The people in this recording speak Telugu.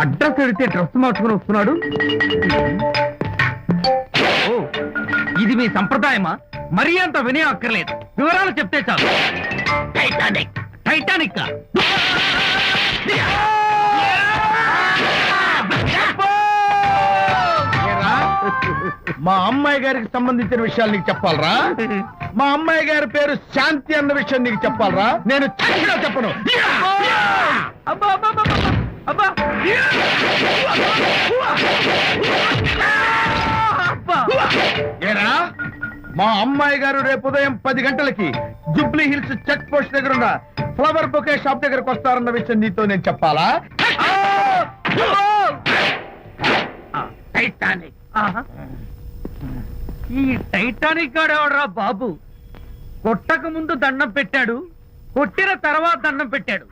అడ్రస్ అడిగితే డ్రెస్ మార్చుకుని వస్తున్నాడు. ఓ, ఇది మీ సంప్రదాయమా? మరీ అంత వినయం అక్కర్లేదు, వివరాలు చెప్తే చాలు. టైటానిక్ టైటానిక్ మా అమ్మాయి గారికి సంబంధించిన విషయాలు నీకు చెప్పాలరా? మా అమ్మాయి గారి పేరు శాంతి అన్న విషయం నీకు చెప్పాలరా? నేను చచ్చినా చెప్పను. ఏరా, మా అమ్మాయి గారు రేపు ఉదయం 10 గంటలకి జూబ్లీ హిల్స్ చెక్ పోస్ట్ దగ్గర ఉన్న ఫ్లవర్ బొకే షాప్ దగ్గరకు వస్తారన్న విషయం నీతో నేను చెప్పాలా? టైటానిక్. ఈ టైటానిక్ గాడెవడరా బాబు? కొట్టక ముందు దండం పెట్టాడు, కొట్టిన తర్వాత దండం పెట్టాడు.